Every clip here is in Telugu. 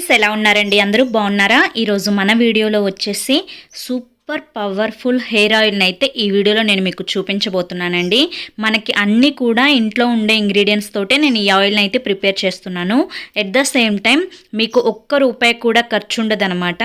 ఫ్రెండ్స్, ఎలా ఉన్నారండి? అందరూ బాగున్నారా? ఈరోజు మన వీడియోలో వచ్చేసి సూపర్ పవర్ఫుల్ హెయిర్ ఆయిల్ని అయితే ఈ వీడియోలో నేను మీకు చూపించబోతున్నానండి. మనకి అన్నీ కూడా ఇంట్లో ఉండే ఇంగ్రీడియంట్స్ తోటే నేను ఈ ఆయిల్ని అయితే ప్రిపేర్ చేస్తున్నాను. ఎట్ ద సేమ్ టైం మీకు ఒక్క రూపాయి కూడా ఖర్చు ఉండదన్నమాట.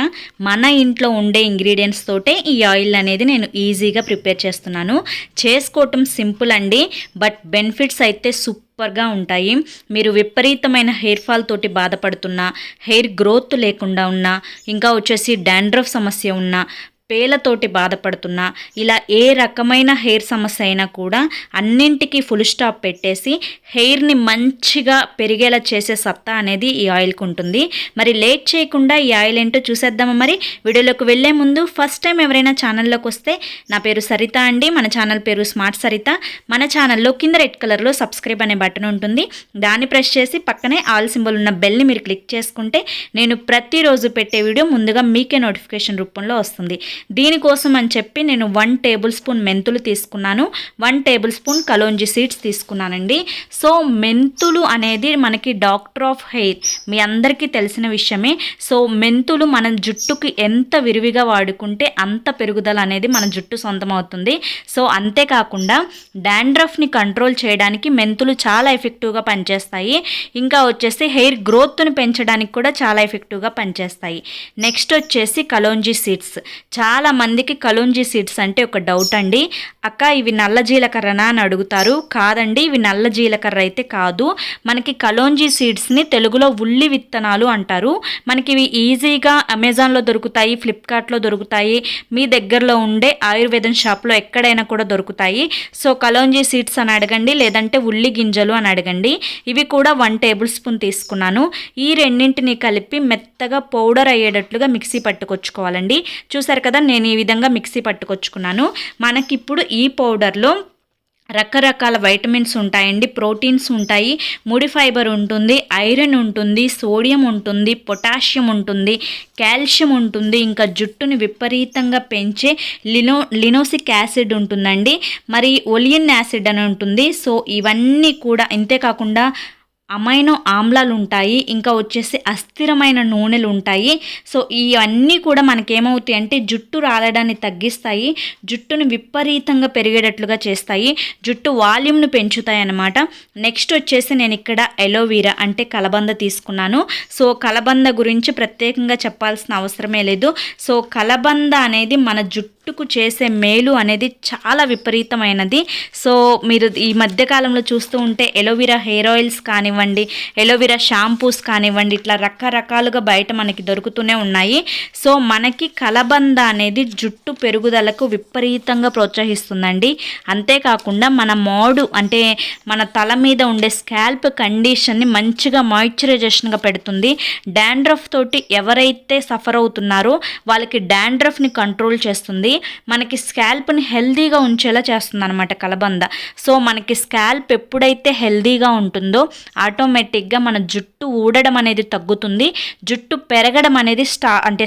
మన ఇంట్లో ఉండే ఇంగ్రీడియంట్స్ తోటే ఈ ఆయిల్ అనేది నేను ఈజీగా ప్రిపేర్ చేస్తున్నాను. చేసుకోవటం సింపుల్ అండి, బట్ బెనిఫిట్స్ అయితే సూపర్గా ఉంటాయి. మీరు విపరీతమైన హెయిర్ ఫాల్ తోటి బాధపడుతున్నా, హెయిర్ గ్రోత్ లేకుండా ఉన్నా, ఇంకా వచ్చేసి డాండ్రఫ్ సమస్య ఉన్నా, పేలతోటి బాధపడుతున్నా, ఇలా ఏ రకమైన హెయిర్ సమస్య అయినా కూడా అన్నింటికీ ఫుల్ స్టాప్ పెట్టేసి హెయిర్ని మంచిగా పెరిగేలా చేసే సత్తా అనేది ఈ ఆయిల్కి ఉంటుంది. మరి లేట్ చేయకుండా ఈ ఆయిల్ ఏంటో చూసేద్దామా? మరి వీడియోలోకి వెళ్ళే ముందు ఫస్ట్ టైం ఎవరైనా ఛానల్లోకి వస్తే, నా పేరు సరిత అండి. మన ఛానల్ పేరు స్మార్ట్ సరిత. మన ఛానల్లో కింద రెడ్ కలర్లో సబ్స్క్రైబ్ అనే బటన్ ఉంటుంది. దాన్ని ప్రెస్ చేసి పక్కనే ఆల్ సింబల్ ఉన్న బెల్ని మీరు క్లిక్ చేసుకుంటే నేను ప్రతిరోజు పెట్టే వీడియో ముందుగా మీకే నోటిఫికేషన్ రూపంలో వస్తుంది. దీనికోసం అని చెప్పి నేను 1 టేబుల్ స్పూన్ మెంతులు తీసుకున్నాను, 1 టేబుల్ స్పూన్ కలోంజీ సీడ్స్ తీసుకున్నానండి. సో మెంతులు అనేది మనకి డాక్టర్ ఆఫ్ హెయిర్, మీ అందరికీ తెలిసిన విషయమే. సో మెంతులు మన జుట్టుకి ఎంత విరివిగా వాడుకుంటే అంత పెరుగుదల అనేది మన జుట్టు సొంతం అవుతుంది. సో అంతేకాకుండా డాండ్రఫ్ని కంట్రోల్ చేయడానికి మెంతులు చాలా ఎఫెక్టివ్గా పనిచేస్తాయి. ఇంకా వచ్చేసి హెయిర్ గ్రోత్ని పెంచడానికి కూడా చాలా ఎఫెక్టివ్గా పనిచేస్తాయి. నెక్స్ట్ వచ్చేసి కలోంజీ సీడ్స్. చాలా మందికి కలోంజీ సీడ్స్ అంటే ఒక డౌట్ అండి. అక్క, ఇవి నల్ల జీలకర్రనా అని అడుగుతారు. కాదండి, ఇవి నల్ల జీలకర్ర అయితే కాదు. మనకి కలోంజీ సీడ్స్ని తెలుగులో ఉల్లి విత్తనాలు అంటారు. మనకి ఇవి ఈజీగా అమెజాన్లో దొరుకుతాయి, ఫ్లిప్కార్ట్లో దొరుకుతాయి, మీ దగ్గరలో ఉండే ఆయుర్వేదం షాప్లో ఎక్కడైనా కూడా దొరుకుతాయి. సో కలోంజీ సీడ్స్ అని అడగండి, లేదంటే ఉల్లి గింజలు అని అడగండి. ఇవి కూడా 1 టేబుల్ స్పూన్ తీసుకున్నాను. ఈ రెండింటిని కలిపి మెత్తగా పౌడర్ అయ్యేటట్లుగా మిక్సీ పట్టుకొచ్చుకోవాలండి. చూసారు కదా, నేను ఈ విధంగా మిక్సీ పట్టుకొచ్చుకున్నాను. మనకిప్పుడు ఈ పౌడర్లో రకరకాల వైటమిన్స్ ఉంటాయండి, ప్రోటీన్స్ ఉంటాయి, ముడి ఫైబర్ ఉంటుంది, ఐరన్ ఉంటుంది, సోడియం ఉంటుంది, పొటాషియం ఉంటుంది, కాల్షియం ఉంటుంది, ఇంకా జుట్టుని విపరీతంగా పెంచే లినోసిక్ యాసిడ్ ఉంటుందండి, మరి ఒలియన్ యాసిడ్ అని ఉంటుంది. సో ఇవన్నీ కూడా, ఇంతేకాకుండా అమైనో ఆమ్లాలు ఉంటాయి, ఇంకా వచ్చేసి అస్థిరమైన నూనెలు ఉంటాయి. సో ఇవన్నీ కూడా మనకేమవుతాయి అంటే జుట్టు రాలడాన్ని తగ్గిస్తాయి, జుట్టును విపరీతంగా పెరిగేటట్లుగా చేస్తాయి, జుట్టు వాల్యూమ్ను పెంచుతాయి అన్నమాట. నెక్స్ట్ వచ్చేసి నేను ఇక్కడ ఎలోవీరా అంటే కలబంద తీసుకున్నాను. సో కలబంద గురించి ప్రత్యేకంగా చెప్పాల్సిన అవసరమే లేదు. సో కలబంద అనేది మన జుట్టుకు చేసే మేలు అనేది చాలా విపరీతమైనది. సో మీరు ఈ మధ్యకాలంలో చూస్తూ ఉంటే ఎలోవీరా హెయిర్ ఆయిల్స్ కానివ్వండి, ఎలోవీరా షాంపూస్ కానివ్వండి, ఇట్లా రకరకాలుగా బయట మనకి దొరుకుతూనే ఉన్నాయి. సో మనకి కలబంద అనేది జుట్టు పెరుగుదలకు విపరీతంగా ప్రోత్సహిస్తుందండి. అంతేకాకుండా మన మోడు అంటే మన తల మీద ఉండే స్కాల్ప్ కండిషన్ని మంచిగా మాయిశ్చరైజేషన్గా పెడుతుంది. డాండ్రఫ్ తోటి ఎవరైతే సఫర్ అవుతున్నారో వాళ్ళకి డాండ్రఫ్ని కంట్రోల్ చేస్తుంది, మనకి స్కాల్ప్ని హెల్దీగా ఉంచేలా చేస్తుంది అనమాట కలబంద. సో మనకి స్కాల్ప్ ఎప్పుడైతే హెల్దీగా ఉంటుందో ఆటోమేటిక్గా మన జుట్టు ఊడడం అనేది తగ్గుతుంది, జుట్టు పెరగడం అనేది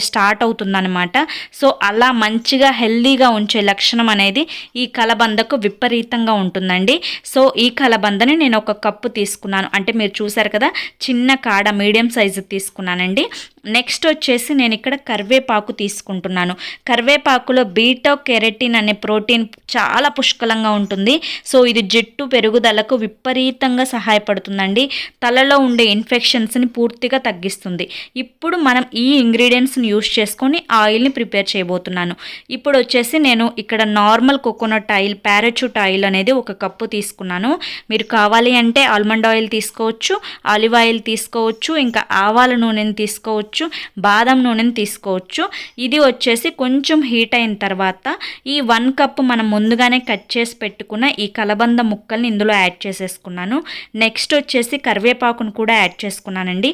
స్టార్ట్ అవుతుందన్నమాట. సో అలా మంచిగా హెల్దీగా ఉంచే లక్షణం అనేది ఈ కలబందకు విపరీతంగా ఉంటుందండి. సో ఈ కలబందని నేను 1 కప్పు తీసుకున్నాను. అంటే మీరు చూసారు కదా, చిన్న కాడ మీడియం సైజు తీసుకున్నానండి. నెక్స్ట్ వచ్చేసి నేను ఇక్కడ కరివేపాకు తీసుకుంటున్నాను. కరివేపాకులో బీటా కెరటిన్ అనే ప్రోటీన్ చాలా పుష్కలంగా ఉంటుంది. సో ఇది జుట్టు పెరుగుదలకు విపరీతంగా సహాయపడుతుందండి, తలలో ఉండే ఇన్ఫెక్షన్స్ని పూర్తిగా తగ్గిస్తుంది. ఇప్పుడు మనం ఈ ఇంగ్రీడియంట్స్ని యూస్ చేసుకొని ఆయిల్ని ప్రిపేర్ చేయబోతున్నాను. ఇప్పుడు వచ్చేసి నేను ఇక్కడ normal coconut oil, parachute oil అనేది 1 కప్పు తీసుకున్నాను. మీరు కావాలి అంటే ఆల్మండ్ ఆయిల్ తీసుకోవచ్చు, ఆలివ్ ఆయిల్ తీసుకోవచ్చు, ఇంకా ఆవాల నూనెని తీసుకోవచ్చు, బాదం నూనెని తీసుకోవచ్చు. ఇది వచ్చేసి కొంచెం హీట్ అయిన తర్వాత ఈ 1 కప్పు మనం ముందుగానే కట్ చేసి పెట్టుకున్న ఈ కలబంద ముక్కల్ని ఇందులో యాడ్ చేసేసుకున్నాను. నెక్స్ట్ వచ్చేసి కరివేపాకును కూడా యాడ్ చేసుకున్నానండి.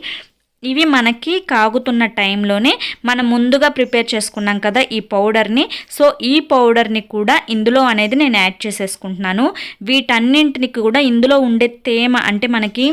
ఇవి మనకి కాగుతున్న టైంలోనే మనం ముందుగా ప్రిపేర్ చేసుకున్నాం కదా ఈ పౌడర్ని. సో ఈ పౌడర్ని కూడా ఇందులో అనేది నేను యాడ్ చేసేసుకుంటున్నాను. వీటన్నింటిని కూడా ఇందులో ఉండే తేమ అంటే మనకి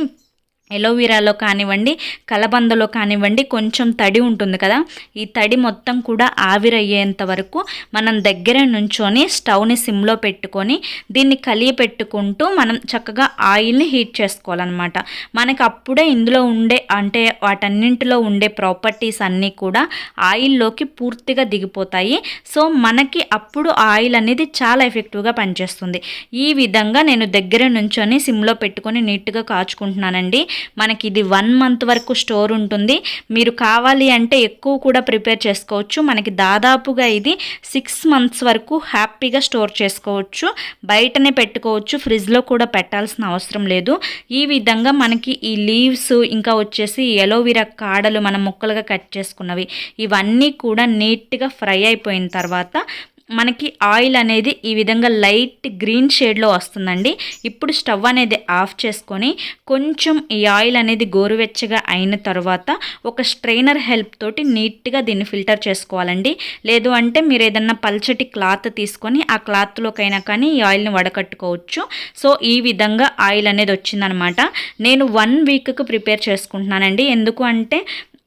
ఎలోవెరాలో కానివ్వండి, కలబందలో కానివ్వండి కొంచెం తడి ఉంటుంది కదా, ఈ తడి మొత్తం కూడా ఆవిరయ్యేంత వరకు మనం దగ్గర నుంచొని స్టవ్ని సిమ్లో పెట్టుకొని దీన్ని కలియపెట్టుకుంటూ మనం చక్కగా ఆయిల్ని హీట్ చేసుకోవాలన్నమాట. మనకి అప్పుడే ఇందులో ఉండే అంటే వాటన్నింటిలో ఉండే ప్రాపర్టీస్ అన్నీ కూడా ఆయిల్లోకి పూర్తిగా దిగిపోతాయి. సో మనకి అప్పుడు ఆయిల్ అనేది చాలా ఎఫెక్టివ్గా పనిచేస్తుంది. ఈ విధంగా నేను దగ్గర నుంచొని సిమ్లో పెట్టుకొని నీట్గా కాచుకుంటున్నానండి. మనకి ఇది 1 మంత్ వరకు స్టోర్ ఉంటుంది. మీరు కావాలి అంటే ఎక్కువ కూడా ప్రిపేర్ చేసుకోవచ్చు. మనకి దాదాపుగా ఇది 6 మంత్స్ వరకు హ్యాపీగా స్టోర్ చేసుకోవచ్చు. బయటనే పెట్టుకోవచ్చు, ఫ్రిడ్జ్లో కూడా పెట్టాల్సిన అవసరం లేదు. ఈ విధంగా మనకి ఈ లీవ్స్ ఇంకా వచ్చేసి ఎలోవెరా కాడలు మనం ముక్కలుగా కట్ చేసుకున్నవి ఇవన్నీ కూడా నీట్గా ఫ్రై అయిపోయిన తర్వాత మనకి ఆయిల్ అనేది ఈ విధంగా లైట్ గ్రీన్ షేడ్లో వస్తుందండి. ఇప్పుడు స్టవ్ అనేది ఆఫ్ చేసుకొని కొంచెం ఈ ఆయిల్ అనేది గోరువెచ్చగా అయిన తర్వాత ఒక స్ట్రైనర్ హెల్ప్ తోటి నీట్గా దీన్ని ఫిల్టర్ చేసుకోవాలండి. లేదు అంటే మీరు ఏదన్నా పల్చటి క్లాత్ తీసుకొని ఆ క్లాత్లోకైనా కానీ ఈ ఆయిల్ని వడకట్టుకోవచ్చు. సో ఈ విధంగా ఆయిల్ అనేది వచ్చిందనమాట. నేను 1 వీక్కి ప్రిపేర్ చేసుకుంటున్నానండి. ఎందుకు అంటే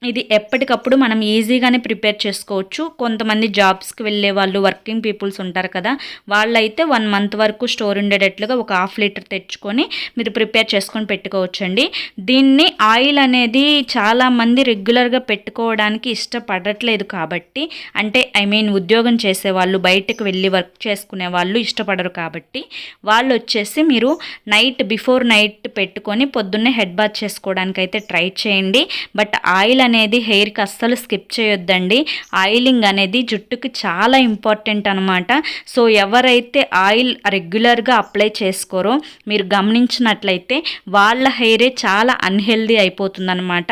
ఇది ఎప్పటికప్పుడు మనం ఈజీగానే ప్రిపేర్ చేసుకోవచ్చు. కొంతమంది జాబ్స్కి వెళ్ళే వాళ్ళు, వర్కింగ్ పీపుల్స్ ఉంటారు కదా, వాళ్ళైతే 1 మంత్ వరకు స్టోర్ ఉండేటట్లుగా ఒక 1/2 లీటర్ తెచ్చుకొని మీరు ప్రిపేర్ చేసుకొని పెట్టుకోవచ్చండి. దీన్ని ఆయిల్ అనేది చాలామంది రెగ్యులర్గా పెట్టుకోవడానికి ఇష్టపడట్లేదు కాబట్టి, అంటే ఉద్యోగం చేసేవాళ్ళు, బయటకు వెళ్ళి వర్క్ చేసుకునే వాళ్ళు ఇష్టపడరు కాబట్టి వాళ్ళు వచ్చేసి మీరు బిఫోర్ నైట్ పెట్టుకొని పొద్దున్నే హెడ్ బాత్ చేసుకోవడానికి అయితే ట్రై చేయండి. బట్ ఆయిల్ అనేది హెయిర్కి అస్సలు స్కిప్ చేయొద్దండి. ఆయిలింగ్ అనేది జుట్టుకి చాలా ఇంపార్టెంట్ అనమాట. సో ఎవరైతే ఆయిల్ రెగ్యులర్గా అప్లై చేసుకోరో మీరు గమనించినట్లయితే వాళ్ళ హెయిరే చాలా అన్హెల్దీ అయిపోతుందన్నమాట.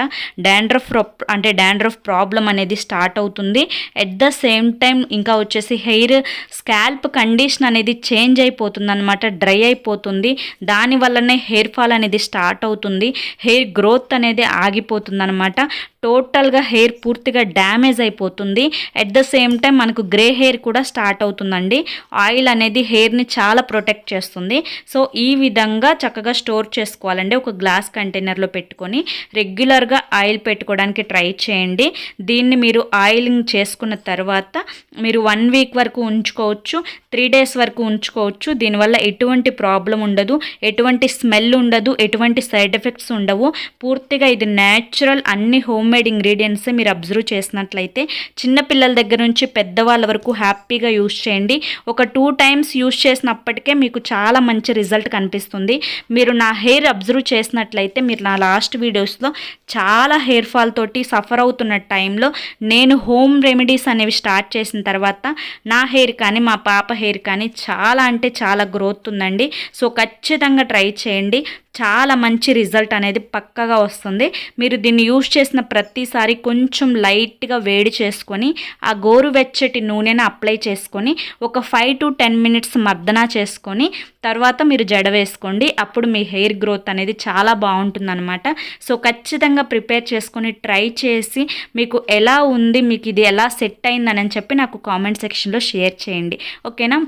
డాండ్రఫ్ ప్రాబ్లం అనేది స్టార్ట్ అవుతుంది. ఎట్ ద సేమ్ టైం ఇంకా వచ్చేసి హెయిర్ స్కాల్ప్ కండిషన్ అనేది చేంజ్ అయిపోతుందన్నమాట, డ్రై అయిపోతుంది. దానివల్లనే హెయిర్ ఫాల్ అనేది స్టార్ట్ అవుతుంది. హెయిర్ గ్రోత్ అనేది ఆగిపోతుందన్నమాట. టోటల్గా హెయిర్ పూర్తిగా డ్యామేజ్ అయిపోతుంది. ఎట్ ద సేమ్ టైం మనకు గ్రే హెయిర్ కూడా స్టార్ట్ అవుతుందండి. ఆయిల్ అనేది హెయిర్ని చాలా ప్రొటెక్ట్ చేస్తుంది. సో ఈ విధంగా చక్కగా స్టోర్ చేసుకోవాలండి. ఒక గ్లాస్ కంటైనర్లో పెట్టుకొని రెగ్యులర్గా ఆయిల్ పెట్టుకోవడానికి ట్రై చేయండి. దీన్ని మీరు ఆయిలింగ్ చేసుకున్న తర్వాత మీరు 1 వీక్ వరకు ఉంచుకోవచ్చు, 3 డేస్ వరకు ఉంచుకోవచ్చు. దీనివల్ల ఎటువంటి ప్రాబ్లం ఉండదు, ఎటువంటి స్మెల్ ఉండదు, ఎటువంటి సైడ్ ఎఫెక్ట్స్ ఉండవు. పూర్తిగా ఇది న్యాచురల్, అన్ని హోమ్ మేడ్ ఇంగ్రీడియంట్స్ మీరు అబ్జర్వ్ చేసినట్లయితే చిన్నపిల్లల దగ్గర నుంచి పెద్దవాళ్ళ వరకు హ్యాపీగా యూస్ చేయండి. ఒక 2 టైమ్స్ యూస్ చేసినప్పటికే మీకు చాలా మంచి రిజల్ట్ కనిపిస్తుంది. మీరు నా హెయిర్ అబ్జర్వ్ చేసినట్లయితే మీరు నా లాస్ట్ వీడియోస్లో చాలా హెయిర్ ఫాల్ తోటి సఫర్ అవుతున్న టైంలో నేను హోమ్ రెమెడీస్ అనేవి స్టార్ట్ చేసిన తర్వాత నా హెయిర్ కానీ మా పాప హెయిర్ కానీ చాలా అంటే చాలా గ్రోత్ ఉందండి. సో ఖచ్చితంగా ట్రై చేయండి. చాలా మంచి రిజల్ట్ అనేది పక్కగా వస్తుంది. మీరు దీన్ని యూజ్ చేసిన ప్రతిసారి కొంచెం లైట్గా వేడి చేసుకొని ఆ గోరువెచ్చటి నూనెను అప్లై చేసుకొని ఒక 5 to 10 మినిట్స్ మర్దన చేసుకొని తర్వాత మీరు జడ వేసుకోండి. అప్పుడు మీ హెయిర్ గ్రోత్ అనేది చాలా బాగుంటుందన్నమాట. సో ఖచ్చితంగా ప్రిపేర్ చేసుకొని ట్రై చేసి మీకు ఎలా ఉంది, మీకు ఇది ఎలా సెట్ అయిందని చెప్పి నాకు కామెంట్ సెక్షన్లో షేర్ చేయండి. ఓకేనా?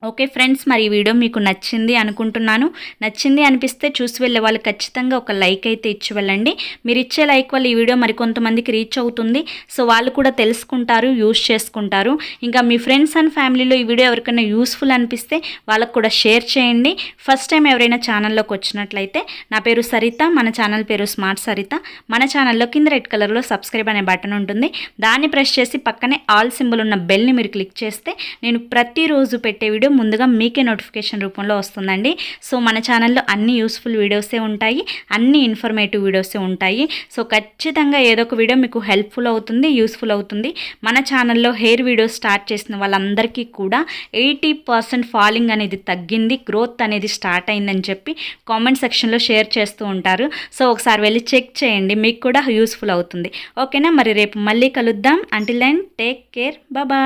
ఓకే ఫ్రెండ్స్, మరి ఈ వీడియో మీకు నచ్చింది అనుకుంటున్నాను. నచ్చింది అనిపిస్తే చూసి వెళ్ళే వాళ్ళు ఖచ్చితంగా ఒక లైక్ అయితే ఇచ్చి వెళ్ళండి. మీరు ఇచ్చే లైక్ వల్ల ఈ వీడియో మరి కొంతమందికి రీచ్ అవుతుంది. సో వాళ్ళు కూడా తెలుసుకుంటారు, యూస్ చేసుకుంటారు. ఇంకా మీ ఫ్రెండ్స్ అండ్ ఫ్యామిలీలో ఈ వీడియో ఎవరికైనా యూస్ఫుల్ అనిపిస్తే వాళ్ళకు కూడా షేర్ చేయండి. ఫస్ట్ టైం ఎవరైనా ఛానల్లోకి వచ్చినట్లయితే నా పేరు సరిత, మన ఛానల్ పేరు స్మార్ట్ సరిత. మన ఛానల్లో కింద రెడ్ కలర్లో సబ్స్క్రైబ్ అనే బటన్ ఉంటుంది. దాన్ని ప్రెస్ చేసి పక్కనే ఆల్ సింబల్ ఉన్న బెల్ని మీరు క్లిక్ చేస్తే నేను ప్రతిరోజు పెట్టే వీడియో ముందుగా మీకే నోటిఫికేషన్ రూపంలో వస్తుందండి. సో మన ఛానల్లో అన్ని యూస్ఫుల్ వీడియోసే ఉంటాయి, అన్ని ఇన్ఫర్మేటివ్ వీడియోసే ఉంటాయి. సో ఖచ్చితంగా ఏదో ఒక వీడియో మీకు హెల్ప్ఫుల్ అవుతుంది, యూస్ఫుల్ అవుతుంది. మన ఛానల్లో హెయిర్ వీడియోస్ స్టార్ట్ చేసిన వాళ్ళందరికీ కూడా 80% ఫాలింగ్ అనేది తగ్గింది, గ్రోత్ అనేది స్టార్ట్ అయిందని చెప్పి కామెంట్ సెక్షన్లో షేర్ చేస్తూ ఉంటారు. సో ఒకసారి వెళ్ళి చెక్ చేయండి, మీకు కూడా యూస్ఫుల్ అవుతుంది. ఓకేనా? మరి రేపు మళ్ళీ కలుద్దాం. Until then take care, bye.